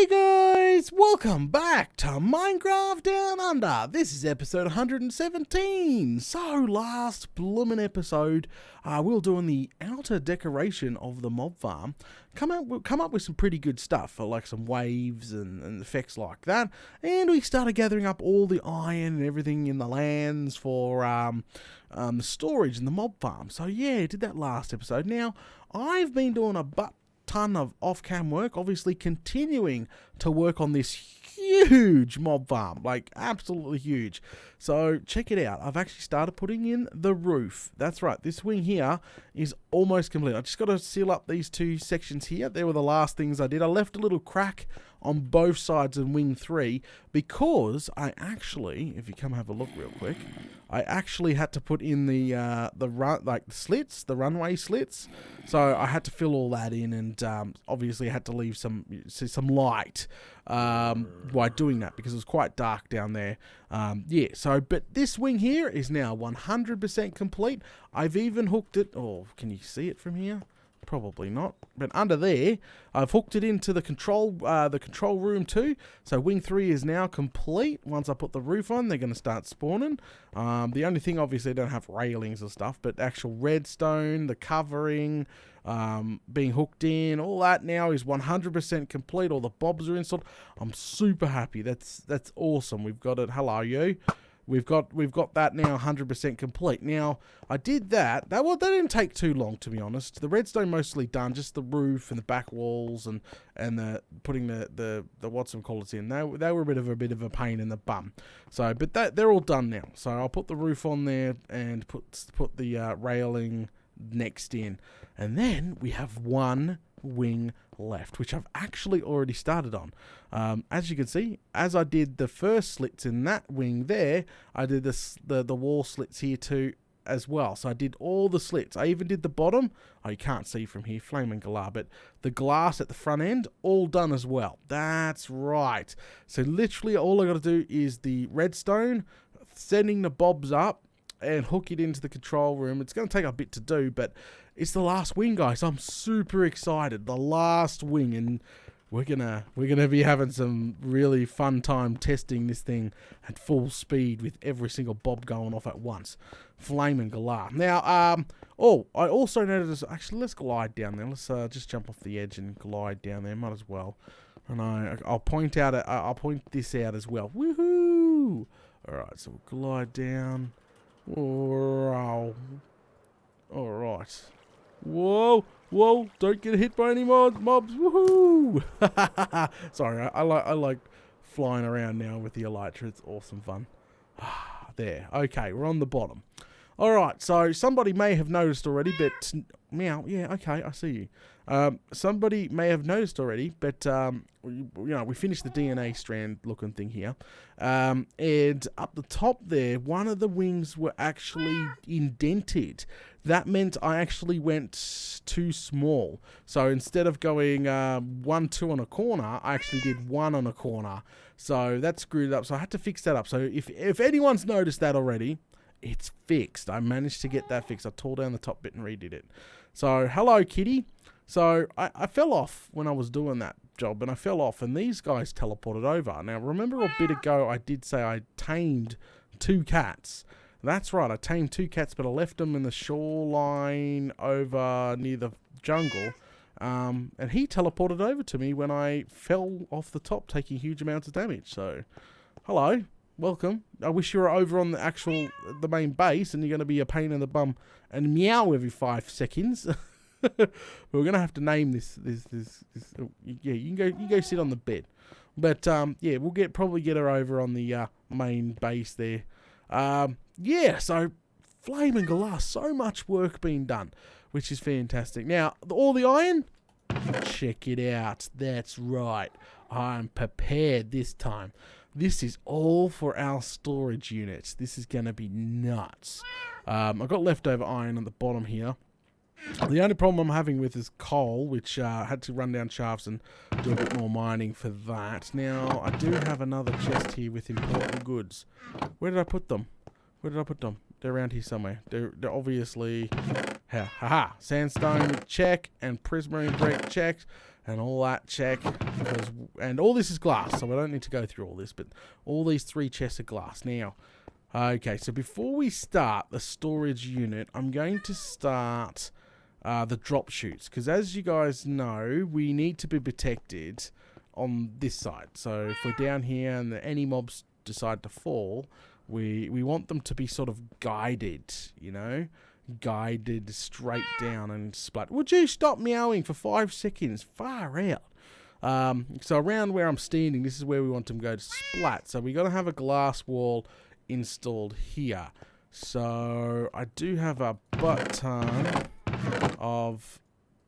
Hey guys, welcome back to Minecraft Down Under. This is episode 117. So last bloomin' episode, we were doing the outer decoration of the mob farm. Come up with some pretty good stuff, like some waves and effects like that. And we started gathering up all the iron and everything in the lands for the storage in the mob farm. So yeah, did that last episode. Now, I've been doing a ton of off-cam work, obviously continuing to work on this huge mob farm, like absolutely huge. So check it out. I've actually started putting in the roof. That's right, this wing here is almost complete. I just got to seal up these two sections here. They were the last things I did. I left a little crack on both sides in wing 3 because I actually, if you come have a look real quick, I actually had to put in the slits, the runway slits. So I had to fill all that in, and obviously I had to leave some light while doing that because it was quite dark down there. But this wing here is now 100% complete. I've even hooked it. Oh, can you see it from here? Probably not, but under there, I've hooked it into the control room too. So wing 3 is now complete. Once I put the roof on, they're going to start spawning. The only thing, obviously, I don't have railings and stuff, but actual redstone, the covering, being hooked in, all that now is 100% complete. All the bobs are installed. I'm super happy. That's awesome. We've got it. Hello, you. We've got that now 100% complete. Now, I did that. That didn't take too long, to be honest. The redstone mostly done, just the roof and the back walls and the putting the whatchamacallits in. They were a bit of a pain in the bum. So, but they're all done now. So I'll put the roof on there and put the railing next in, and then we have one wing left, which I've actually already started on. As you can see, as I did the first slits in that wing there, I did the wall slits here too as well. So I did all the slits. I even did the bottom. Oh, you can't see from here, flaming galah, but the glass at the front end, all done as well. That's right. So literally all I got to do is the redstone, sending the bobs up, and hook it into the control room. It's going to take a bit to do, but it's the last wing, guys. I'm super excited. The last wing, and we're gonna be having some really fun time testing this thing at full speed with every single bob going off at once. Flaming galah. Now, I also noticed. Actually, let's glide down there. Let's just jump off the edge and glide down there. Might as well. And I'll point this out as well. Woohoo! All right, so we'll glide down. Wow. Alright. Whoa. Don't get hit by any mobs. Woohoo! Sorry, I like flying around now with the elytra. It's awesome fun. There. Okay, we're on the bottom. Alright, so somebody may have noticed already, but meow, yeah, okay, I see you. Somebody may have noticed already, but we finished the DNA strand looking thing here. And up the top there, one of the wings were actually indented. That meant I actually went too small. So instead of going 1, 2 on a corner, I actually did 1 on a corner. So that screwed it up. So I had to fix that up. So if anyone's noticed that already, it's fixed. I managed to get that fixed. I tore down the top bit and redid it. So, hello, kitty. So, I fell off when I was doing that job, and I fell off, and these guys teleported over. Now, remember a bit ago I did say I tamed 2 cats. That's right, I tamed 2 cats, but I left them in the shoreline over near the jungle. And he teleported over to me when I fell off the top, taking huge amounts of damage. So, hello. Welcome. I wish you were over on the main base, and you're going to be a pain in the bum and meow every 5 seconds. We're going to have to name this. Yeah, you can go sit on the bed. But yeah, we'll probably get her over on the main base there. Yeah, so flaming glass, so much work being done, which is fantastic. Now, all the iron, check it out. That's right. I'm prepared this time. This is all for our storage units. This is going to be nuts. I've got leftover iron on the bottom here. The only problem I'm having with is coal, which I had to run down shafts and do a bit more mining for that. Now, I do have another chest here with important goods. Where did I put them? They're around here somewhere. They're obviously... Sandstone, check. And prismarine brick, check. And all that, check. and all this is glass, so I don't need to go through all this, but all these 3 chests are glass. Now, okay, so before we start the storage unit, I'm going to start the drop chutes, because as you guys know, we need to be protected on this side. So if we're down here and any mobs decide to fall, we want them to be sort of guided, you know, guided straight down and splat. Would you stop meowing for 5 seconds? Far out. So around where I'm standing, this is where we want them to go to splat. So we got to have a glass wall installed here. So I do have a butt ton of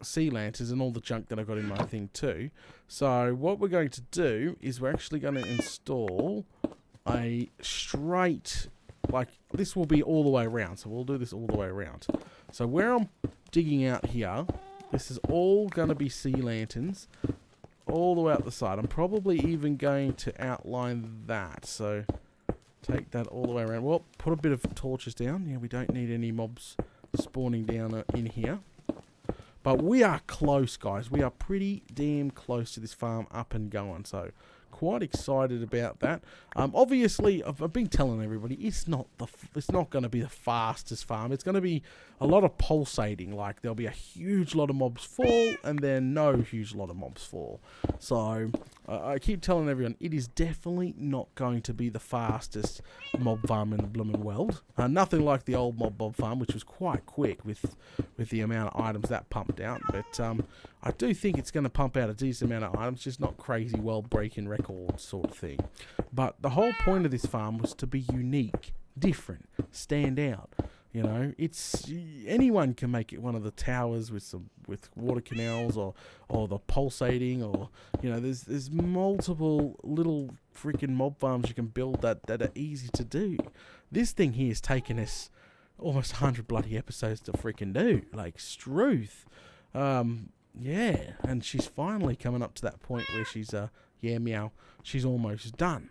sea lanterns and all the junk that I've got in my thing too. So what we're going to do is we're actually going to install a straight, like this will be all the way around. So we'll do this all the way around. So where I'm digging out here, this is all going to be sea lanterns all the way up the side. I'm probably even going to outline that. So take that all the way around. Well, put a bit of torches down. Yeah, we don't need any mobs spawning down in here. But we are close, guys. We are pretty damn close to this farm up and going. So quite excited about that. Obviously, I've been telling everybody it's not going to be the fastest farm. It's going to be a lot of pulsating. Like there'll be a huge lot of mobs fall, and then no huge lot of mobs fall. So I keep telling everyone it is definitely not going to be the fastest mob farm in the blooming world. Nothing like the old mob farm, which was quite quick with the amount of items that pumped out. But I do think it's going to pump out a decent amount of items, just not crazy world-breaking record sort of thing. But the whole point of this farm was to be unique, different, stand out. You know, it's anyone can make it one of the towers with water canals or the pulsating, or you know, there's multiple little freaking mob farms you can build that are easy to do. This thing here has taken us almost 100 bloody episodes to freaking do, like Struth. Yeah, and she's finally coming up to that point where she's yeah, meow, she's almost done.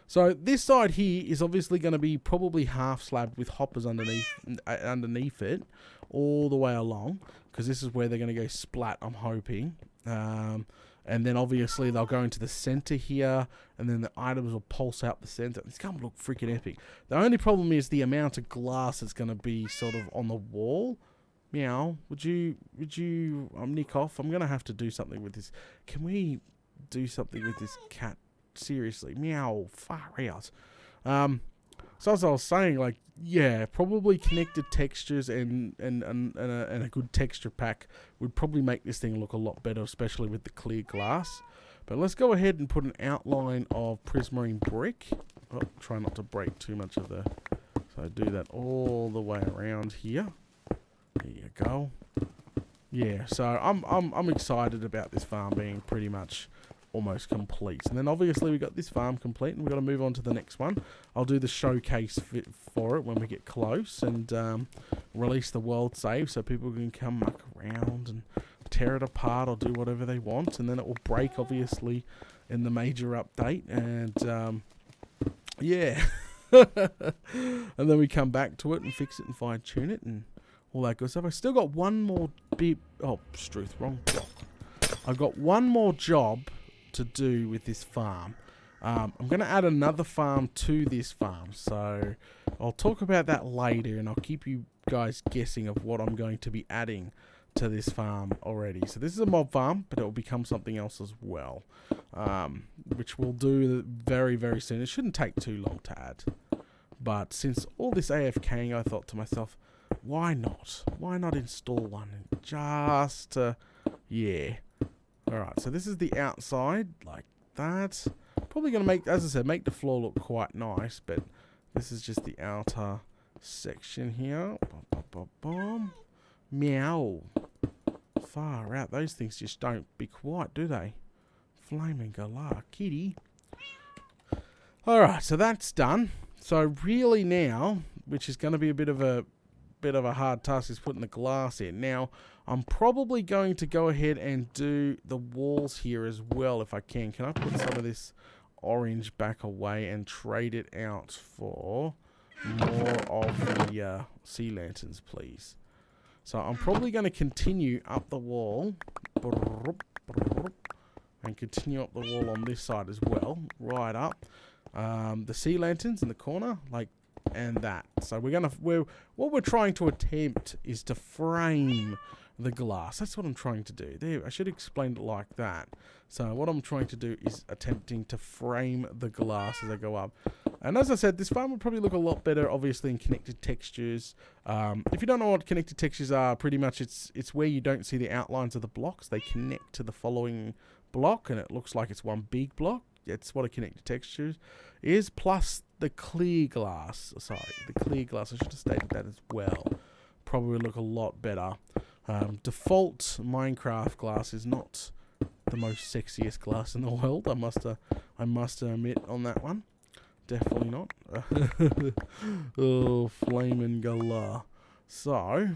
So this side here is obviously going to be probably half slabbed with hoppers underneath it all the way along, because this is where they're going to go splat, I'm hoping. And then obviously they'll go into the center here, and then the items will pulse out the center. It's going to look freaking epic. The only problem is the amount of glass that's going to be sort of on the wall. Meow, would you nick off? I'm going to have to do something with this. Can we do something with this cat? Seriously, meow, far out. So as I was saying, like, yeah, probably connected textures and a good texture pack would probably make this thing look a lot better, especially with the clear glass. But let's go ahead and put an outline of prismarine brick. Oh, try not to break too much of the. So do that all the way around here. There you go. Yeah, so I'm excited about this farm being pretty much almost complete. And then obviously we got this farm complete, and we've got to move on to the next one. I'll do the showcase for it when we get close, and release the world save so people can come muck around and tear it apart or do whatever they want. And then it will break obviously in the major update, and yeah. And then we come back to it and fix it and fine tune it and all that good stuff. I still got one more Struth, wrong block. I've got one more job to do with this farm. I'm going to add another farm to this farm, so I'll talk about that later, and I'll keep you guys guessing of what I'm going to be adding to this farm already. So this is a mob farm, but it will become something else as well, which we'll do very, very soon. It shouldn't take too long to add, but since all this AFKing, I thought to myself, why not? Why not install one just yeah. Alright, so this is the outside, like that. Probably going to make, as I said, make the floor look quite nice, but this is just the outer section here. Meow. Far out. Those things just don't be quiet, do they? Flaming galah, kitty. Alright, so that's done. So really now, which is going to be a bit of a hard task, is putting the glass in. Now, I'm probably going to go ahead and do the walls here as well if I can. Can I put some of this orange back away and trade it out for more of the sea lanterns, please? So I'm probably going to continue up the wall. and continue up the wall on this side as well, right up. The sea lanterns in the corner, like, and that. So what we're trying to attempt is to frame the glass. That's what I'm trying to do. There, I should have explained it like that. So what I'm trying to do is attempting to frame the glass as I go up. And as I said, this farm will probably look a lot better, obviously, in connected textures. If you don't know what connected textures are, pretty much it's where you don't see the outlines of the blocks. They connect to the following block, and it looks like it's one big block. That's what a connected texture is, plus the clear glass. Sorry, the clear glass. I should have stated that as well. Probably look a lot better. Default Minecraft glass is not the most sexiest glass in the world. I must admit on that one. Definitely not. Oh, flaming galah. So,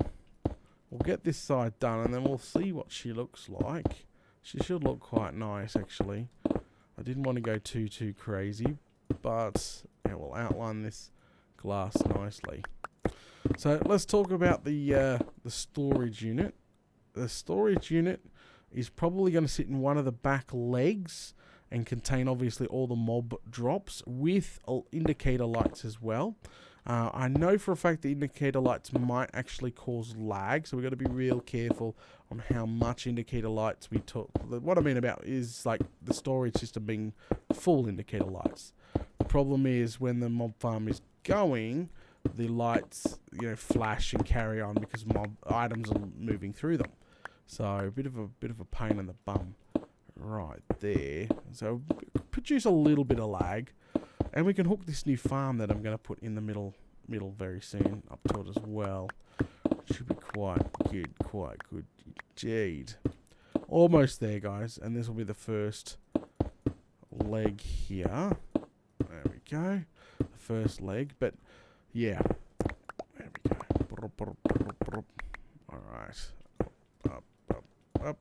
we'll get this side done, and then we'll see what she looks like. She should look quite nice, actually. I didn't want to go too crazy, but yeah, we'll outline this glass nicely. So let's talk about the storage unit. The storage unit is probably going to sit in one of the back legs and contain obviously all the mob drops with indicator lights as well. I know for a fact the indicator lights might actually cause lag, so we've got to be real careful on how much indicator lights we talk. What I mean about is like the storage system being full indicator lights. The problem is when the mob farm is going, the lights, you know, flash and carry on because mob items are moving through them. So a bit of a pain in the bum right there. So produce a little bit of lag. And we can hook this new farm that I'm going to put in the middle very soon up to it as well. Should be quite good indeed. Almost there, guys, and this will be the first leg here. There we go, the first leg, but yeah, there we go. All right, up.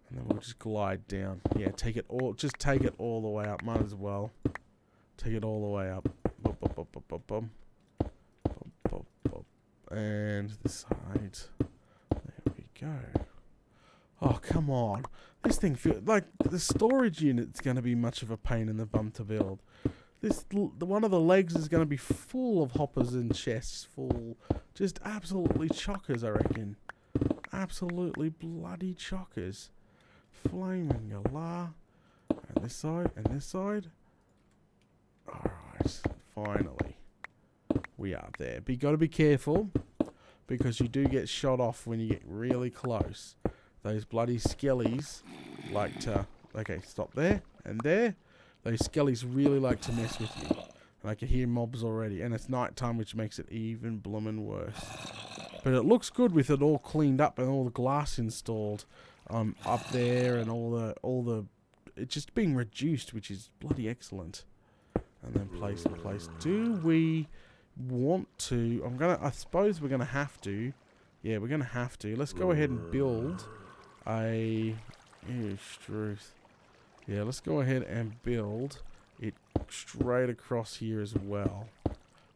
And then we'll just glide down. Yeah, take it all the way up. Might as well. Take it all the way up. And the side. There we go. Oh, come on. This thing feels like the storage unit's going to be much of a pain in the bum to build. One of the legs is going to be full of hoppers and chests. Full. Just absolutely chockers, I reckon. Absolutely bloody chockers. Flaming galah. And this side, and this side. Alright, finally. We are there. But you got to be careful, because you do get shot off when you get really close. Those bloody skellies like to... Okay, stop there, and there. Those skellies really like to mess with you. And I can hear mobs already. And it's night time, which makes it even bloomin' worse. But it looks good with it all cleaned up and all the glass installed up there, and all the it's just being reduced, which is bloody excellent. And then place in place. Do we want to? I suppose we're gonna have to. Yeah, we're gonna have to. Let's go ahead and build a. Struth. Yeah, let's go ahead and build it straight across here as well,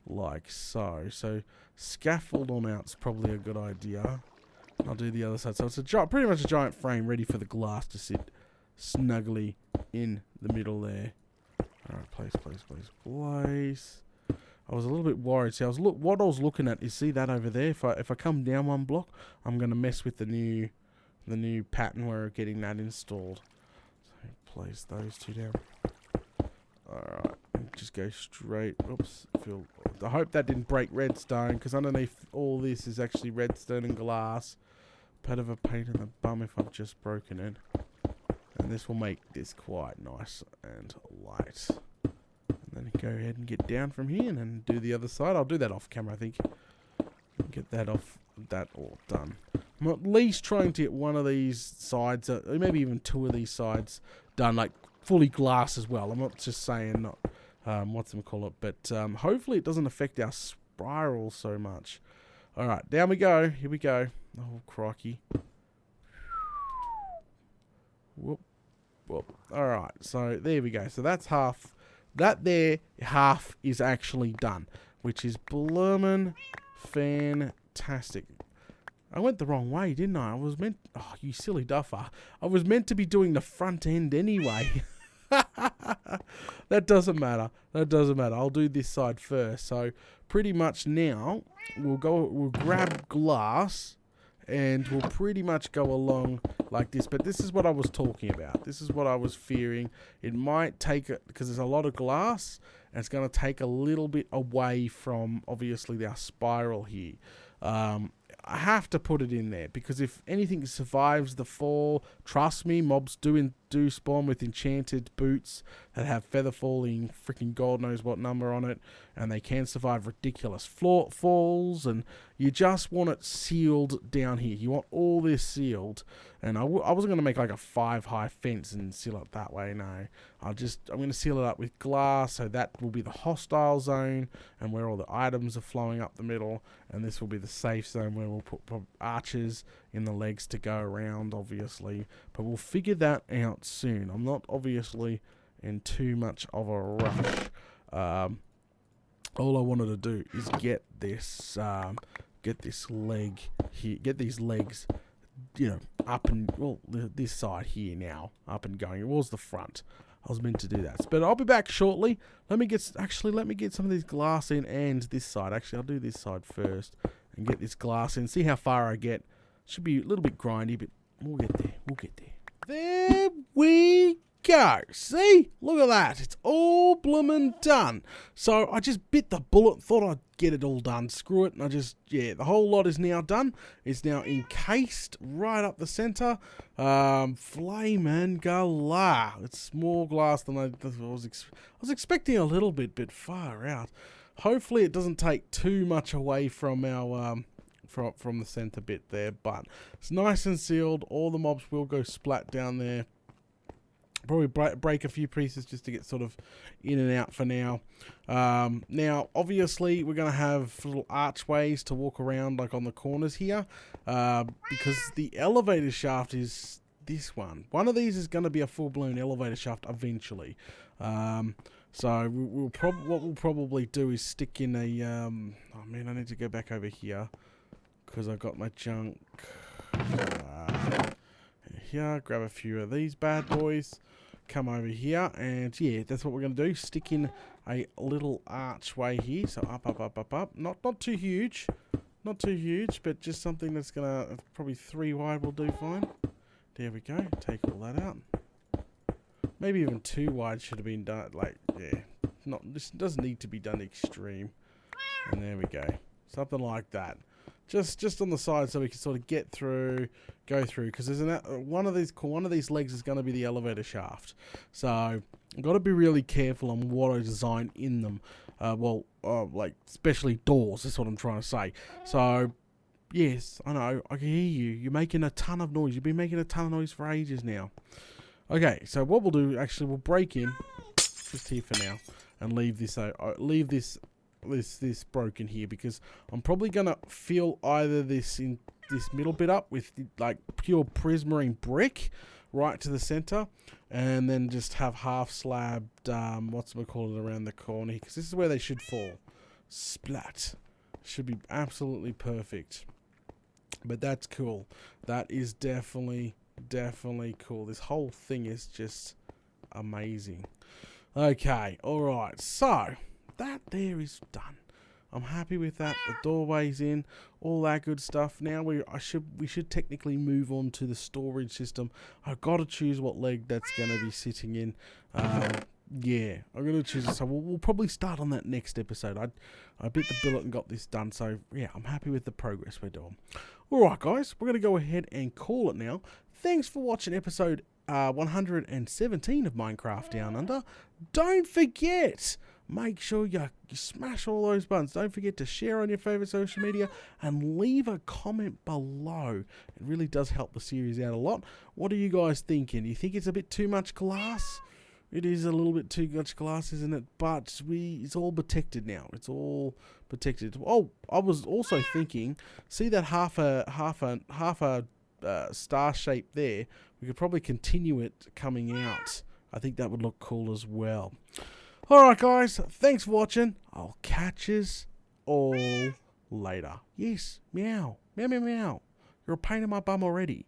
like so. So scaffold on out's probably a good idea. I'll do the other side. So it's pretty much a giant frame ready for the glass to sit snugly in the middle there. Alright, place. I was a little bit worried. See, what I was looking at is, see that over there? If I come down one block, I'm gonna mess with the new pattern where we're getting that installed. So place those two down. Alright, just go straight. Oops. I hope that didn't break redstone, because underneath all this is actually redstone and glass. Bit of a pain in the bum if I've just broken it. And this will make this quite nice and light. And then go ahead and get down from here and then do the other side. I'll do that off camera, I think. Get that all done. I'm at least trying to get one of these sides, maybe even two of these sides done, like fully glass as well. I'm not just saying not but hopefully it doesn't affect our spiral so much. Alright, down we go. Here we go. Oh, crikey. Whoop. Alright, so there we go. So that's half. That there, half is actually done, which is bloomin' fantastic. I went the wrong way, didn't I? I was meant... Oh, you silly duffer. I was meant to be doing the front end anyway. That doesn't matter. That doesn't matter. I'll do this side first. So, pretty much now, we'll grab glass, and we'll pretty much go along like this. But this is what I was talking about. This is what I was fearing. It might take it, because there's a lot of glass, and it's going to take a little bit away from, obviously, our spiral here. I have to put it in there, because if anything survives the fall, trust me, mobs do spawn with enchanted boots that have feather falling, freaking God knows what number on it, and they can survive ridiculous falls, and you just want it sealed down here. You want all this sealed, and I wasn't going to make like a 5-high fence and seal it that way, no. I'm going to seal it up with glass, so that will be the hostile zone, and where all the items are flowing up the middle, and this will be the safe zone where we'll put archers in the legs to go around, obviously, but we'll figure that out soon. I'm not obviously in too much of a rush. All I wanted to do is get this leg here, get these legs, up and, well, this side here now, up and going. It was the front. I was meant to do that, but I'll be back shortly. Let me get some of this glass in, and this side. Actually, I'll do this side first and get this glass in. See how far I get. Should be a little bit grindy, but we'll get there. We'll get there. There we go. See? Look at that. It's all bloomin' done. So I just bit the bullet, thought I'd get it all done. Screw it. And the whole lot is now done. It's now encased right up the center. Flamin' galah. It's more glass than I was expecting a little bit, but far out. Hopefully it doesn't take too much away from our from the center bit there, but it's nice and sealed. All the mobs will go splat down there. Probably break a few pieces just to get sort of in and out for now. Now, obviously, we're going to have little archways to walk around, like on the corners here, because the elevator shaft is this one. One of these is going to be a full-blown elevator shaft eventually. So what we'll probably do is stick in a... oh man, I need to go back over here because I got my junk. Here, grab a few of these bad boys, come over here, and yeah, that's what we're going to do. Stick in a little archway here, so up. Not too huge, but just something that's going to, probably 3 wide will do fine. There we go, take all that out. Maybe even 2 wide should have been done, like, yeah, this doesn't need to be done extreme. And there we go, something like that. Just on the side, so we can sort of go through, because there's one of these legs is going to be the elevator shaft. So I've got to be really careful on what I design in them. Like especially doors. That's what I'm trying to say. So yes, I know, I can hear you. You're making a ton of noise. You've been making a ton of noise for ages now. Okay, so what we'll do, actually, we'll break in just here for now and leave this broken here, because I'm probably gonna fill either this middle bit up with like pure prismarine brick right to the center, and then just have half slabbed around the corner, because this is where they should fall. Splat. Should be absolutely perfect. But that's cool. That is definitely cool. This whole thing is just amazing. Okay, alright, so that there is done. I'm happy with that. The doorway's in, all that good stuff. Now we should technically move on to the storage system. I've got to choose what leg that's going to be sitting in. Yeah, I'm going to choose it. So we'll probably start on that next episode. I bit the bullet and got this done. So yeah, I'm happy with the progress we're doing. Alright guys, we're going to go ahead and call it now. Thanks for watching episode 117 of Minecraft Down Under. Don't forget, make sure you smash all those buttons. Don't forget to share on your favorite social media and leave a comment below. It really does help the series out a lot. What are you guys thinking? Do you think it's a bit too much glass? It is a little bit too much glass, isn't it? But it's all protected now. It's all protected. Oh, I was also thinking, see that half a star shape there? We could probably continue it coming out. I think that would look cool as well. Alright guys, thanks for watching. I'll catch yous all later. Yes, meow. Meow, meow, meow. You're a pain in my bum already.